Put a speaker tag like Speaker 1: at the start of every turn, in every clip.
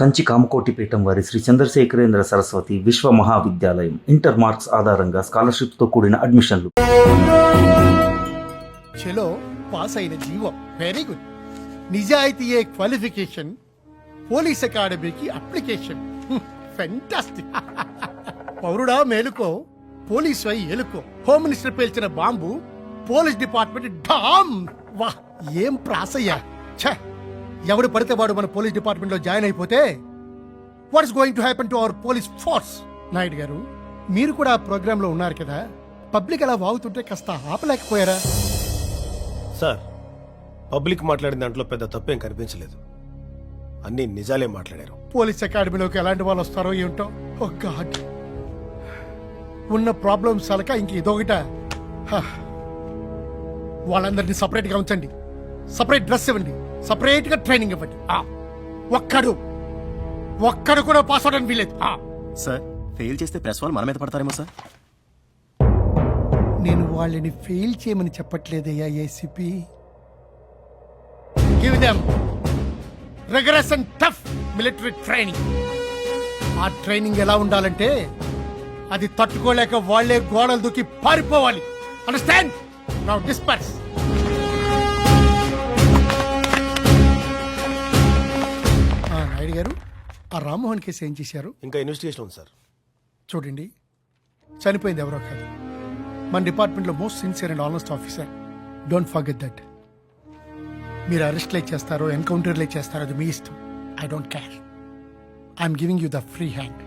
Speaker 1: కంచి కామకోటి పీఠం వారి శ్రీ చంద్రశేఖరేంద్ర సరస్వతి విశ్వ మహావిద్యాలయం ఇంటర్ మార్క్స్ ఆధారంగా స్కాలర్షిప్తో కూడిన అడ్మిషన్లు.
Speaker 2: చలో పాస్ అయిన జీవం వెరీ గుడ్. నిజాయితీయే క్వాలిఫికేషన్, పోలీస్ అకాడమీకి అప్లికేషన్. ఫెంటాస్టిక్. పౌరుడా మేలుకో, పోలీస్ వై ఏలుకో. హోమ్ మినిస్టర్ పేల్చిన బాంబు పోలీస్ డిపార్ట్మెంట్ డామ్. వాహ్ ఏం ప్రాసయ్యా. ఛ, ఎవడు పడితే వాడు మన పోలీస్ డిపార్ట్మెంట్ లో జాయిన్ అయిపోతే what is going to happen to our police force? Naidu గారు, మీరు కూడా ఆ ప్రోగ్రామ్ లో ఉన్నారు కదా, పబ్లిక్ అలా వాగుతుంటే కాస్త ఆపలేకపోయారా?
Speaker 3: సార్, పబ్లిక్ మాట్లాడిన దాంట్లో పెద్ద తప్పేం కనిపించలేదు. అన్ని నిజాలే మాట్లాడారు.
Speaker 2: పోలీస్ అకాడమీలోకి ఎలాంటి వాళ్ళు వస్తారో ఏమిటో. ఓ గాడ్, ఉన్న ప్రాబ్లమ్స్ అలక ఇంక ఇదొకట. వాళ్ళందరినీ సపరేట్ గా ఉంచండి, సపరేట్ డ్రెస్ ఇవ్వండి, సపరేట్ గా ట్రైనింగ్ ఇవ్వండి. ఒక్కడు కూడా పాస్ అవడానికి వీలేదు.
Speaker 4: సార్, ఫెయిల్ చేస్తే ప్రెస్ వాళ్ళు మన మీద పడతారేమో సార్.
Speaker 2: నేను వాళ్ళని ఫెయిల్ చేయమని చెప్పట్లేదయ్యా ACP. Give them rigorous and tough military training. ఆ ట్రైనింగ్ ఎలా ఉండాలంటే అది తట్టుకోలేక వాళ్లే గోడలు దూకి పారిపోవాలి. అండర్స్టాండ్? Now disperse. నాయుడు గారు, ఆ రామ్మోహన్ కేసు ఏం చేశారు?
Speaker 3: ఇంకా ఇన్వెస్టిగేషన్ ఉంది సార్.
Speaker 2: చూడండి, చనిపోయింది ఎవరో కాదు, మన డిపార్ట్మెంట్లో most sincere and honest officer. Don't forget that. మీరు అరెస్ట్లే చేస్తారో ఎన్కౌంటర్లే చేస్తారో అది మీ ఇష్టం. I don't care. I'm giving you the free hand.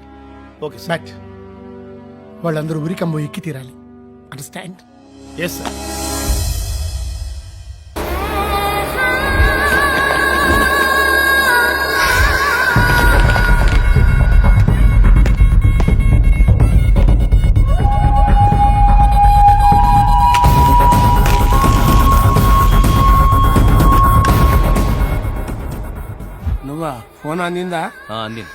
Speaker 3: Okay sir.
Speaker 2: But వాళ్ళందరూ ఉరికంబో ఎక్కి తీరాలి. అండర్స్టాండ్?
Speaker 3: Yes sir.
Speaker 5: నువ్వా? ఫోన్ అందిందా?
Speaker 4: అందింది.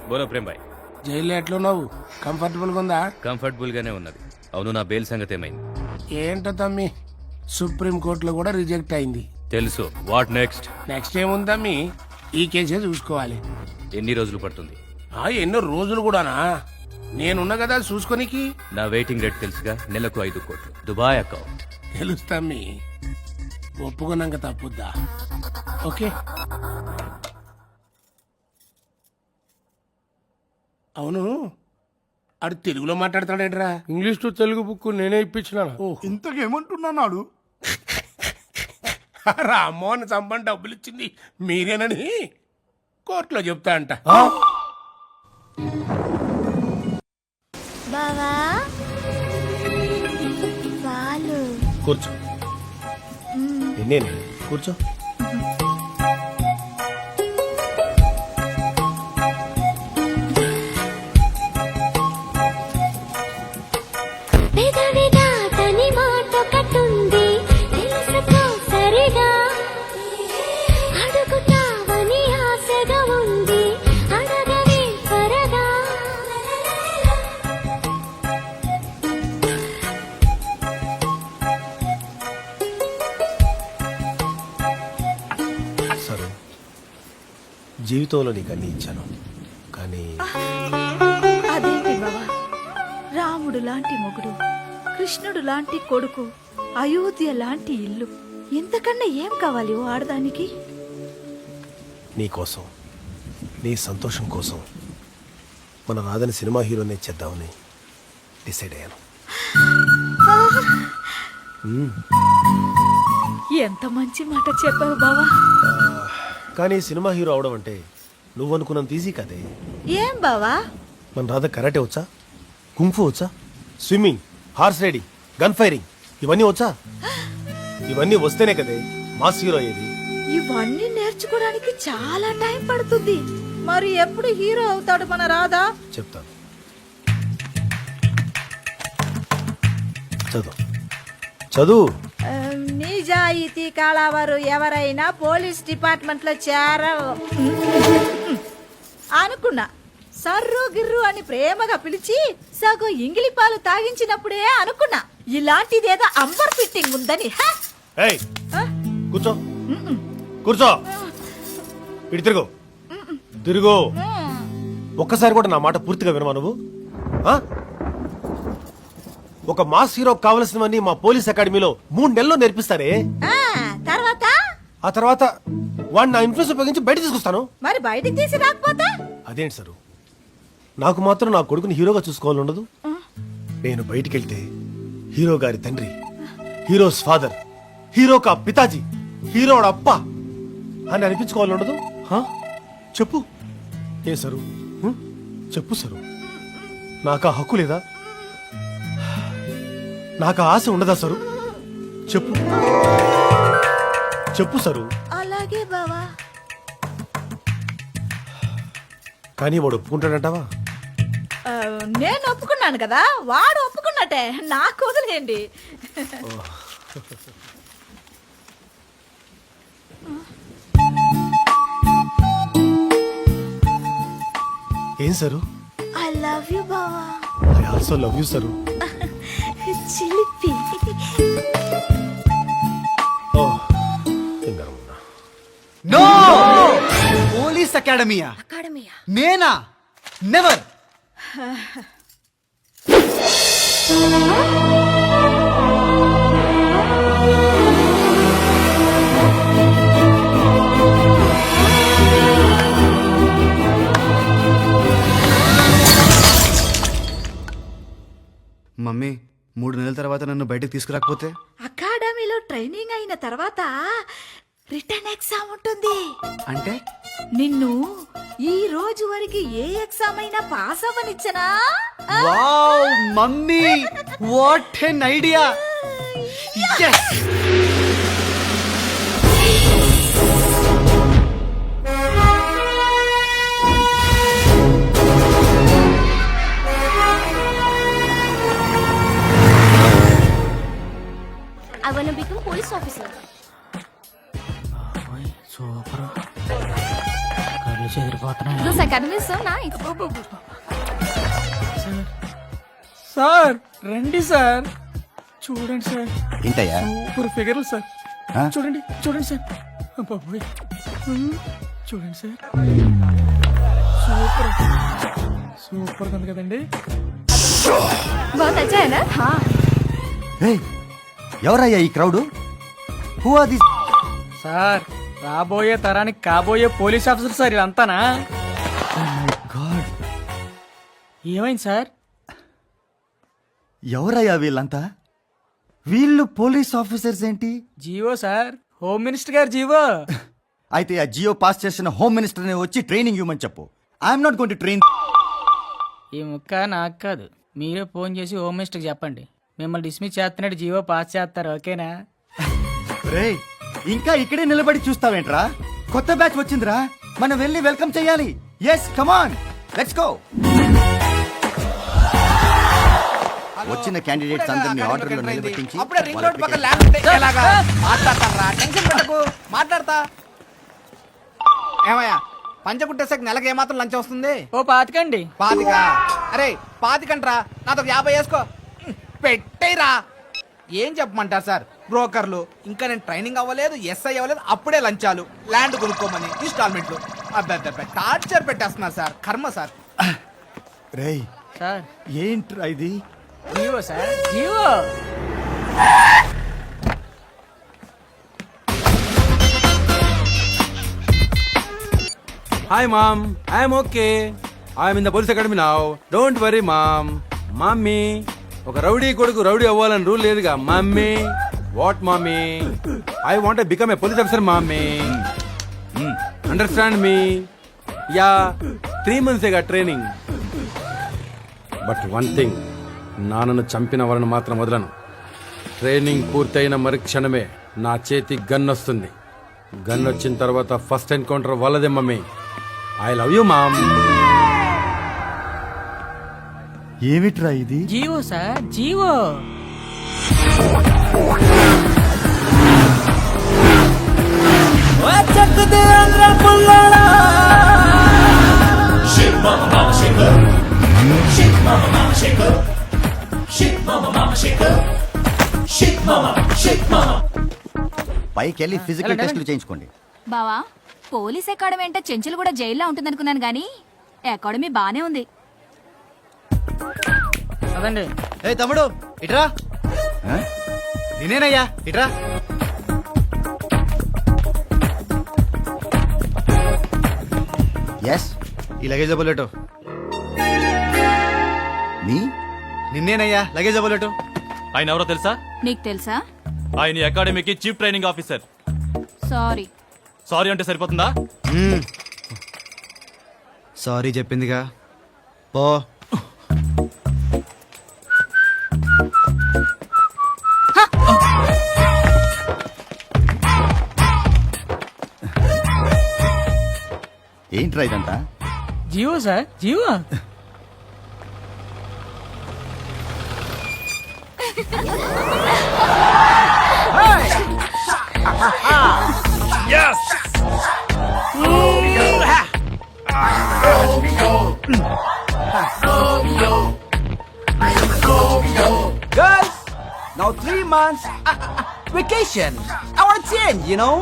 Speaker 4: బోలో ప్రేమ్ భాయ్,
Speaker 5: జైల్లో ఎట్లున్నావు? కంఫర్టబుల్ గా ఉందా?
Speaker 4: కంఫర్టబుల్ గానే ఉన్నది. అవును, నా బెయిల్ సంగతి ఏమైంది?
Speaker 5: ఏంటో తమ్మి, సుప్రీం కోర్టులో కూడా రిజెక్ట్ అయింది.
Speaker 4: తెలుసు. What next?
Speaker 5: నెక్స్ట్ ఏముందమ్మి, ఈ కేసే చూసుకోవాలి.
Speaker 4: ఎన్ని రోజులు పడుతుంది?
Speaker 5: ఎన్నో రోజులు కూడానా? నేనున్నా కదా చూసుకోనికి.
Speaker 4: నా వెయిటింగ్ రేట్ తెలుసుగా, నెలకు 5 కోట్లు. Dubai account.
Speaker 5: తెలుస్తామ్మి, ఒప్పుకున్నాక తప్పుద్దా? ఓకే. అవును, ఆడు తెలుగులో మాట్లాడతాడేట్రా?
Speaker 2: ఇంగ్లీష్ టు తెలుగు బుక్ నేనే ఇప్పించిన.
Speaker 5: ఇంతకేమంటున్నాడు? రామ్మోహన్ సంబంధం డబ్బులు ఇచ్చింది మీరేనని కోర్టులో చెప్తా అంట.
Speaker 6: బావా పాలు.
Speaker 3: కూర్చో. నేనే కూర్చో. సరే, జీవితంలో నీకు అన్ని ఇచ్చాను, కానీ
Speaker 6: అదేంటి బావా, రాముడు లాంటి మొగుడు, కృష్ణుడు లాంటి కొడుకు, అయోధ్య లాంటి ఇల్లు, ఇంతకన్నా ఏం కావాలి ఓ ఆడదానికి?
Speaker 3: నీ కోసం, నీ సంతోషం కోసం మన రాధని సినిమా హీరోనే చేద్దామని డిసైడ్ అయ్యాను.
Speaker 6: ఎంత మంచి మాట చెప్పావు బావా.
Speaker 3: కానీ సినిమా హీరో అవడం అంటే నువ్వు అనుకున్నంత ఈజీ కదే.
Speaker 6: ఏం బావా?
Speaker 3: మన రాధ కరాటే వచ్చా, కుంఫు వచ్చా, swimming, horse riding, gun firing, ఇవన్నీ వచ్చా? ఇవన్నీ వస్తేనే కదే మాస్ హీరో అయ్యేది.
Speaker 6: ఇవన్నీ నేర్చుకోవడానికి చాలా టైం పడుతుంది. మరి ఎప్పుడు హీరో అవుతాడు మన రాధా?
Speaker 3: చెప్తాను, చదువు చదువు.
Speaker 6: నిజాయితీ కలవారు ఎవరైనా పోలీస్ డిపార్ట్మెంట్ లో అనుకున్నా. సర్రు గిర్రు అని ప్రేమగా పిలిచి సగం ఇంగిలి పాలు తాగించినప్పుడే అనుకున్నా ఇలాంటిదేదో అంబర్ ఫిట్టింగ్ ఉందని.
Speaker 3: కూర్చో కూర్చో ఇటు తిరుగు తిరుగు ఒక్కసారి కూడా నా మాట పూర్తిగా వినమా నువ్వు ఆ? ఒక మాస్ హీరో కావలసినవన్నీ మా పోలీస్ అకాడమీలో 3 నెలల్లో నేర్పిస్తారే
Speaker 6: తర్వాత
Speaker 3: ఆ తర్వాత వాడిని నా ఇన్ఫ్లుయెన్స్ ఉపయోగించి బయట తీసుకొస్తాను
Speaker 6: మరి బయటికి తీసి రాకపోతే
Speaker 3: అదేంటి సారు నాకు మాత్రం నా కొడుకుని హీరోగా చూసుకోవాలని ఉండదు నేను బయటికి వెళ్తే హీరో గారి తండ్రి హీరోస్ ఫాదర్ హీరో కా పితాజీ హీరోడ అప్ప అని అనిపించుకోవాలని ఉండదు హా? చెప్పు ఏ సరు హ్మ్? చెప్పు సరు నాకు ఆ హక్కు లేదా నాకు ఆ ఆశ ఉండదా సరు చెప్పు చెప్పు సరు
Speaker 6: అలాగే బావా.
Speaker 3: కానీ వాడు ఒప్పుకుంటాడంటావా
Speaker 6: ఆ, నేను ఒప్పుకున్నాను కదా, వాడు ఒప్పుకున్నట్టే, నాకు వదిలేయండి.
Speaker 3: ఏం సరు
Speaker 6: ఐ లవ్ యు బావా.
Speaker 3: I also love you sir
Speaker 6: చిలిపి.
Speaker 3: ఓ తిందాం.
Speaker 7: నో పోలీస్ అకాడమీయా
Speaker 6: అకాడమీయా?
Speaker 7: నేనా నెవర్. మమ్మీ 3 నెలల తర్వాత నన్ను బయటకు తీసుకురాకపోతే
Speaker 6: అకాడమీలో ట్రైనింగ్ అయిన తర్వాత రిటర్న్ ఎగ్జామ్ ఉంటుంది.
Speaker 7: అంటే
Speaker 6: నిన్ను ఈ రోజు వరకు ఏ ఎగ్జామ్ అయినా పాస్ అవ్వనిచ్చనా?
Speaker 7: Wow mummy what an idea. yes
Speaker 8: I wanna become police officer. Those academies so nice.
Speaker 9: Sir రండి సార్, చూడండి సార్,
Speaker 7: ఏంటయ్యా
Speaker 9: సూపర్ ఫిగర్లు సార్. చూడండి చూడండి సార్, బాబోయ్. చూడండి సార్, సూపర్ సూపర్ ఉంది కదండి.
Speaker 8: बहुत अच्छा है ना? हाँ.
Speaker 7: ఎవరయ్యా ఈ crowd? Who are this?
Speaker 9: Sir రాబోయే తరానికి కాబోయే పోలీస్ ఆఫీసర్ సార్ ఇదంతానా?
Speaker 7: గాడ్
Speaker 9: ఏమైంది సార్?
Speaker 7: ఎవరయ్యా వీళ్ళంతా? వీళ్ళు పోలీస్ ఆఫీసర్స్ ఏంటి?
Speaker 9: జీవో సార్, హోమ్ మినిస్టర్ గారు జీవో.
Speaker 7: అయితే ఆ జియో పాస్ చేసిన హోమ్ మినిస్టర్ ని వచ్చి ట్రైనింగ్ ఇవ్వమని చెప్పు. I'm not going to train.
Speaker 9: ఈ ముక్క నాకు కాదు, మీరే ఫోన్ చేసి హోమ్ మినిస్టర్కి చెప్పండి, మిమ్మల్ని డిస్మిస్ చేస్తున్నట్టు జీవో పాస్ చేస్తారు. ఓకేనా?
Speaker 7: రేయ్ ఇంకా ఇక్కడే నిలబడి చూస్తావేంట్రా? కొత్త బ్యాచ్ వచ్చిందిరా, మనం వెళ్ళి వెల్కమ్ చేయాలి. Yes come on let's go. వచ్చిన క్యాండిడేట్స్ అందరినీ ఆర్డర్ లో నిలబెట్టించి
Speaker 10: అప్పుడే రింగ్ రోడ్ పక్కన ల్యాండ్ ఉంటే ఎలాగా మాట్లాడతారా? టెన్షన్ పెట్టకు, మాట్లాడతా. ఏమయ్యా పంచకుట్టేసాక నెలకి ఏమాత్రం లంచ్ వస్తుంది?
Speaker 9: ఓ పాతికండి.
Speaker 10: పాతిక? అరే పాతికంట్రా, నాతో 50 వేసుకో. పెట్టేరా. ఏం చెప్పమంటారు సార్ బ్రోకర్లు? ఇంకా నేను ట్రైనింగ్ అవ్వలేదు, ఎస్ఐ అవ్వలేదు, అప్పుడే లంచాలు, ల్యాండ్ కొనుక్కోమని ఇన్స్టాల్మెంట్లు. అబ్బాయి టార్చర్ పెట్టేస్తున్నారు సార్, కర్మ సార్.
Speaker 7: రేయ్
Speaker 9: సార్
Speaker 7: ఏంట్రా ఇది?
Speaker 9: GO sir, GO.
Speaker 11: Hi mom, I am okay. I am in the police academy now. Don't worry mom. Mommy, ఒక రౌడీ కొడుకు రౌడీ అవ్వాలని రూల్ లేదుగా mummy. What mummy? I want become a police officer mummy. Understand me? Yeah 3 months training. But one thing, నాన్నను చంపిన వాళ్ళని మాత్రం వదలను. Training పూర్తయిన మరుక్షణమే నా చేతి గన్ వస్తుంది. గన్ వచ్చిన తర్వాత ఫస్ట్ ఎన్కౌంటర్ వాళ్ళదే mummy. I love you mom.
Speaker 7: ఏమిట్రా ఇది?
Speaker 9: GO sir, GO.
Speaker 7: పైకి వెళ్ళి ఫిజికల్ టెస్టులు చేయించుకోండి.
Speaker 8: బావా పోలీస్ అకాడమీ అంటే చెంచులు కూడా జైల్లో ఉంటుందనుకున్నాను గానీ అకాడమీ బానే ఉంది.
Speaker 9: అదండి.
Speaker 7: ఏ తమ్ముడు ఇట్రా. నేనేనయ్యా ఇట్రా. ఎస్ ఈ లగేజ్ బుల్లెట్ మీ నిన్నేనయ్యా లగేజ్ బుల్లెట్.
Speaker 4: ఆయన ఎవరో తెలుసా?
Speaker 8: నీకు తెలుసా?
Speaker 4: ఆయన అకాడమీకి chief training officer.
Speaker 8: Sorry.
Speaker 4: Sorry అంటే సరిపోతుందా?
Speaker 7: సారీ చెప్పిందిగా పో. ఏంట్రా ఇదంతా?
Speaker 9: GO sir, GO.
Speaker 10: Girls, now 3 months vacation. I want to change, you know.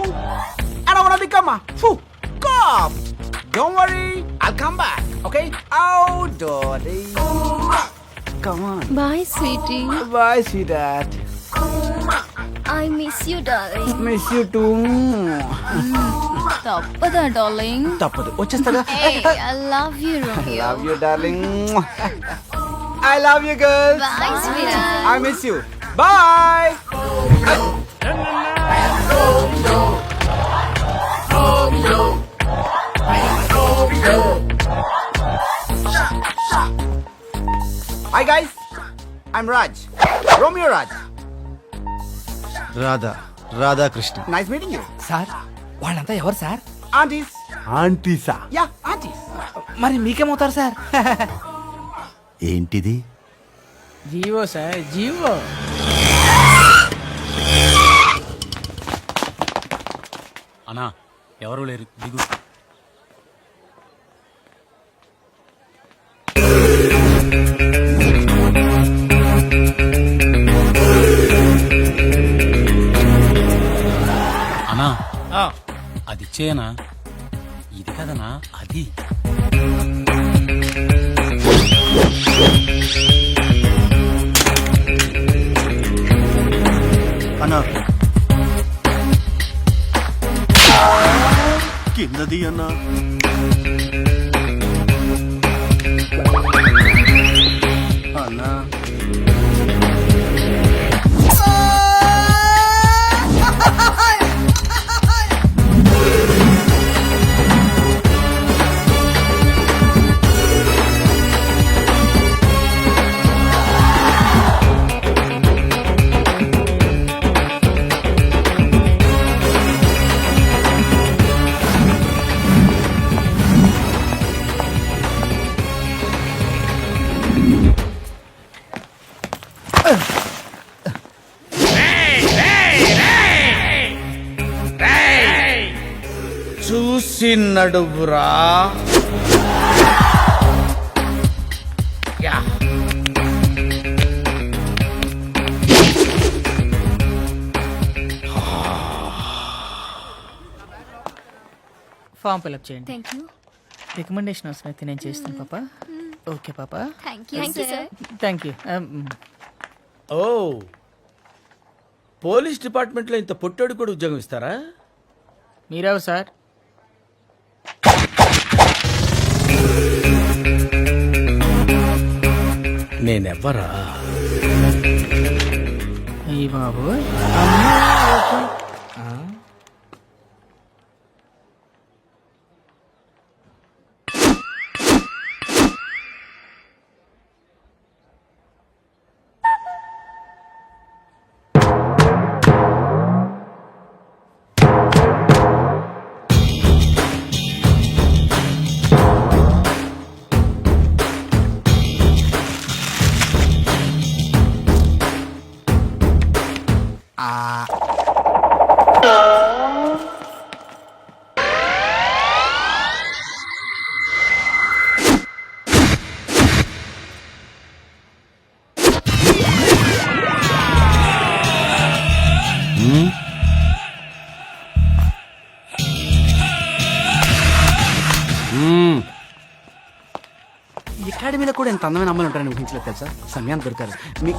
Speaker 10: I don't want to become a cop. Don't worry, I'll come back. Okay? Oh, Dottie. Come on.
Speaker 8: Bye sweetie.
Speaker 10: Bye, sweetheart.
Speaker 8: I miss you darling.
Speaker 10: Miss you too.
Speaker 8: తప్పదా darling?
Speaker 10: తప్పదు వచ్చేస్తాగా.
Speaker 8: I love you Romeo.
Speaker 10: Love you, darling. I love you, girls.
Speaker 8: Bye sweetie.
Speaker 10: I miss you. Bye. Hi guys, I'm Raj. Romeo Raj.
Speaker 7: Radhakrishna.
Speaker 10: Nice meeting you.
Speaker 9: Sir వాళ్ళంతా ఎవరు sir?
Speaker 10: Aunties.
Speaker 3: ఆంటీసా?
Speaker 10: Yeah, aunties.
Speaker 9: మరి మీకేమవుతారు sir?
Speaker 7: ఏంటిది?
Speaker 9: GO sir, GO.
Speaker 4: అన్నా ఎవరు లేరు, దిగు. అన్నా అది ఇచ్చేయనా? ఇది కదనా అది.
Speaker 7: అన్నా కిందది అన్నా. అన్నా
Speaker 10: చూసి నడువురా.
Speaker 9: ఫామ్ ఫిల్అప్ చేయండి.
Speaker 8: Thank you.
Speaker 9: రికమెండేషన్ అవసరం అయితే నేను చేస్తాను పాప. ఓకే పాప.
Speaker 8: Thank you sir.
Speaker 9: Thank you.
Speaker 5: ఓ పోలీస్ డిపార్ట్మెంట్లో ఇంత పొట్టోడు కూడా ఉద్యోగం ఇస్తారా?
Speaker 9: మీరెవరు సార్?
Speaker 5: నేనెవ్వరా?
Speaker 9: ఈ బాబు ఈ అకాడమీలో కూడా ఎంత అందమైన అమ్మాయిలు ఉంటారని ఊహించలేదు తెలుసా. సమయాన్ని దొరకారు మీ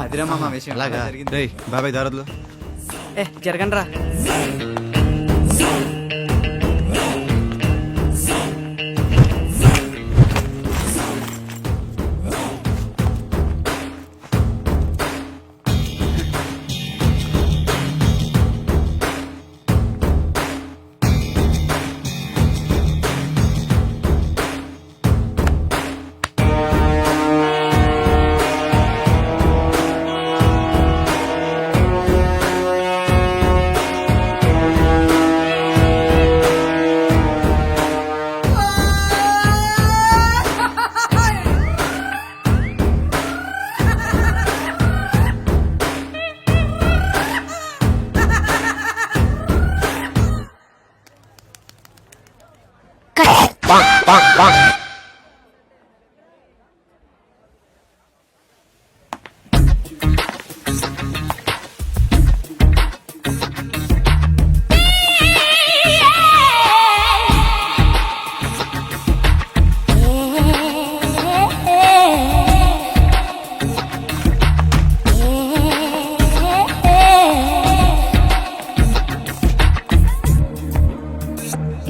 Speaker 7: అదిరా మామ విషయం అలాగా బాబాయ్ దారద్లు
Speaker 9: జరగండి రా.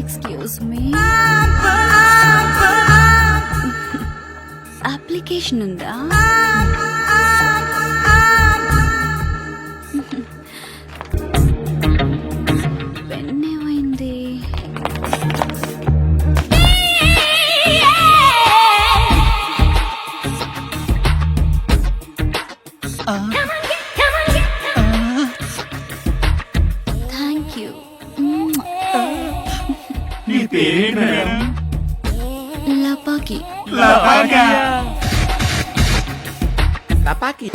Speaker 8: ఎక్స్క్యూజ్ మీ, అప్లికేషన్ ఉందా? పెన్ ఏమైంది? Thank you. లపాకి.
Speaker 9: లపాకి.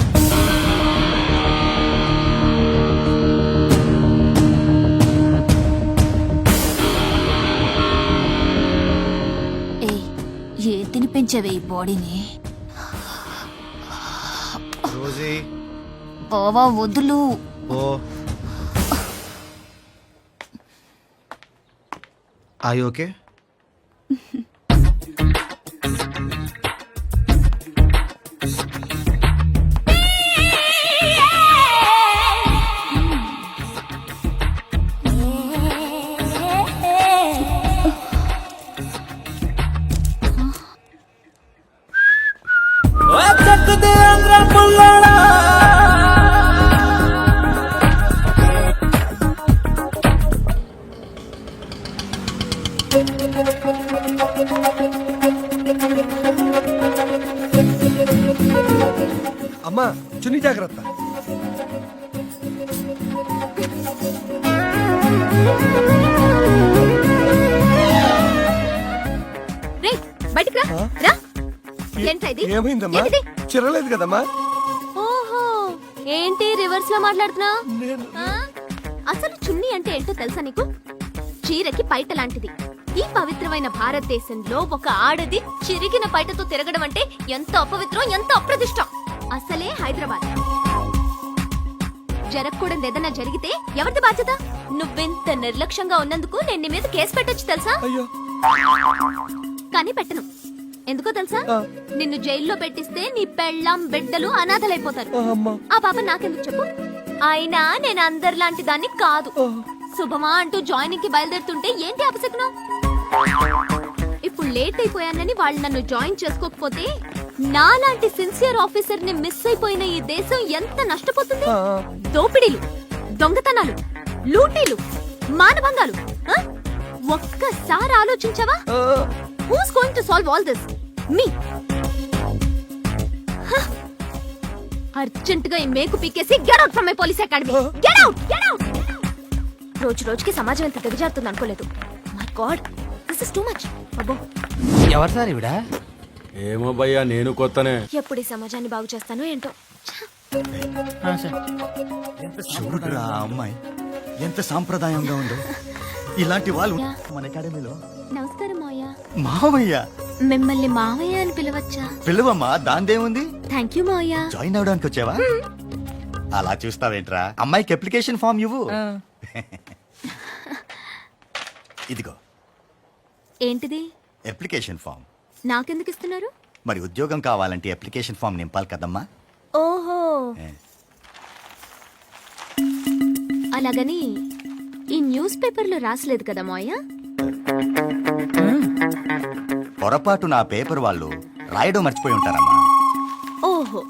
Speaker 8: ఏ తినిపించవే ఈ బాడీని?
Speaker 7: రోజీ
Speaker 8: బావా వదులు.
Speaker 7: ఓ ఐ ఓకే
Speaker 3: అమ్మా చున్ని జాగ్రత్త.
Speaker 8: రే బయటికి రా. రా. ఏంట్రా ఇది?
Speaker 3: ఏమైందమ్మా?
Speaker 8: ఏంటిది?
Speaker 3: చిరలేదు కదమ్మా.
Speaker 8: ఓహో, ఏంటి రివర్స్ లో మాట్లాడుతున్నావు? అసలు చున్నీ అంటే ఏంటో తెలుసా నీకు? చీరకి పైట లాంటిది. ఈ పవిత్రమైన భారతదేశంలో ఒక ఆడది చిరిగిన పైటతో తిరగడం అంటే ఎంత అపవిత్రం, ఎంత అప్రదిష్టం. అసలే హైదరాబాద్. జరగకూడదు ఏదన్నా జరిగితే ఎవరిది బాధ్యత? నువ్వెంత నిర్లక్ష్యంగా ఉన్నందుకు నేను నీ మీద కేసు పెట్టొచ్చు తెలుసా?
Speaker 3: అయ్యో
Speaker 8: కానీ పెట్టను. ఎందుకో తెలుసా? నిన్ను జైల్లో పెట్టిస్తే నీ పెళ్ళాం బిడ్డలు అనాథలైపోతారు. ఆ పాప నాకెందుకు చెప్పు? అయినా నేను అందరిలాంటి దాన్ని కాదు. శుభమా అంటూ జాయినింగ్ కి బయలుదేరుతుంటే ఏంటి అపశకునం? ఇప్పుడు లేట్ అయిపోయానని వాళ్ళు నన్ను జాయిన్ చేసుకోకపోతే నాలాంటి సిన్సియర్ ఆఫీసర్ ని మిస్ అయిపోయిన ఈ దేశం ఎంత నష్టపోతుంది? దోపిడీలు, దొంగతనాలు, లూటీలు, మానభంగాలు. ఒక్కసారి ఆలోచించావా? Who's going to solve all this? Me. అర్జెంటుగా ఈ మేకు పీకేసి get out from my police academy. Get out, get out. రోజు రోజుకి సమాజం ఎంత దిగజారుతుంది అనుకోలేదు. My god, this is too much. అబ్బో,
Speaker 9: ఎవరు సార్ ఇవిడ?
Speaker 11: ఏమో భయ్యా, నేను కొత్తనే.
Speaker 8: ఎప్పుడు ఈ సమాజాన్ని బాగు చేస్తానో ఏంటో.
Speaker 7: చూడురా ఆ అమ్మాయి ఎంత సాంప్రదాయంగా ఉందో. ఇలాంటి వాళ్ళు మన అకాడమీలో.
Speaker 8: నమస్కారం మాయా.
Speaker 7: మావయ్య
Speaker 8: మిమ్మల్ని మావయ్య అని పిలవచ్చా?
Speaker 7: పిలువమ్మా, దాందేముంది.
Speaker 8: థ్యాంక్ యూ మావయ్య.
Speaker 7: జాయిన్ అవడానికి వచ్చావా? అలా చూస్తావేంట్రా, అమ్మాయికి అప్లికేషన్ ఫామ్ ఇవ్వు. ఇదిగో
Speaker 8: ఏంటిది?
Speaker 7: Application form.
Speaker 8: నాకెందుకు ఇస్తున్నారు?
Speaker 7: మరి ఉద్యోగం కావాలంటే అప్లికేషన్ ఫామ్ నింపాలి కదమ్మా.
Speaker 8: ఓహో,
Speaker 7: ఏ.
Speaker 8: అలాగని ఈ న్యూస్ పేపర్లో రాసలేదు కదా మావయ్య?
Speaker 7: పొరపాటు నా పేపర్ వాళ్ళు రాయడం మర్చిపోయి ఉంటారమ్మా.
Speaker 8: ఓహో,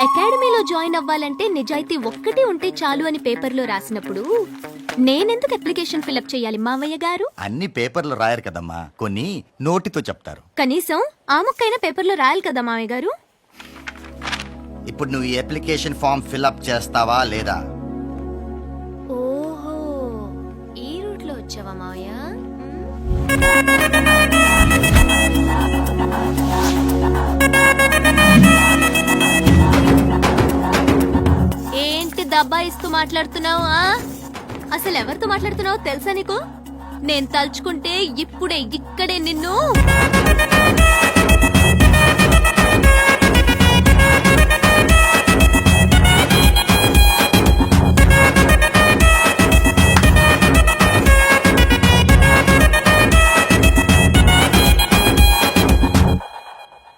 Speaker 8: అకాడమీలో జాయిన్ అవ్వాలంటే నిజాయితీ ఒక్కటి ఉంటే చాలు అని పేపర్లో రాసినప్పుడు నేనెందుకు అప్లికేషన్ ఫిలప్ చేయాలి మావయ్య గారు?
Speaker 7: అన్ని పేపర్లు రాయరు కదమ్మా, కొన్ని నోటితో చెప్తారు.
Speaker 8: కనీసం ఆ ముక్కైనా పేపర్లో రాయాలి కదా మావయ్య గారు?
Speaker 7: ఇప్పుడు నువ్వు ఈ అప్లికేషన్ ఫామ్ ఫిల్అప్ చేస్తావా లేదా?
Speaker 8: ఓహో, ఈ రూట్ లో వచ్చావా మావయ్య? ఏంటి దబ్బాయిస్తూ మాట్లాడుతున్నావు? అసలు ఎవరితో మాట్లాడుతున్నావో తెలుసా నీకు? నేను తలుచుకుంటే ఇప్పుడే ఇక్కడే నిన్ను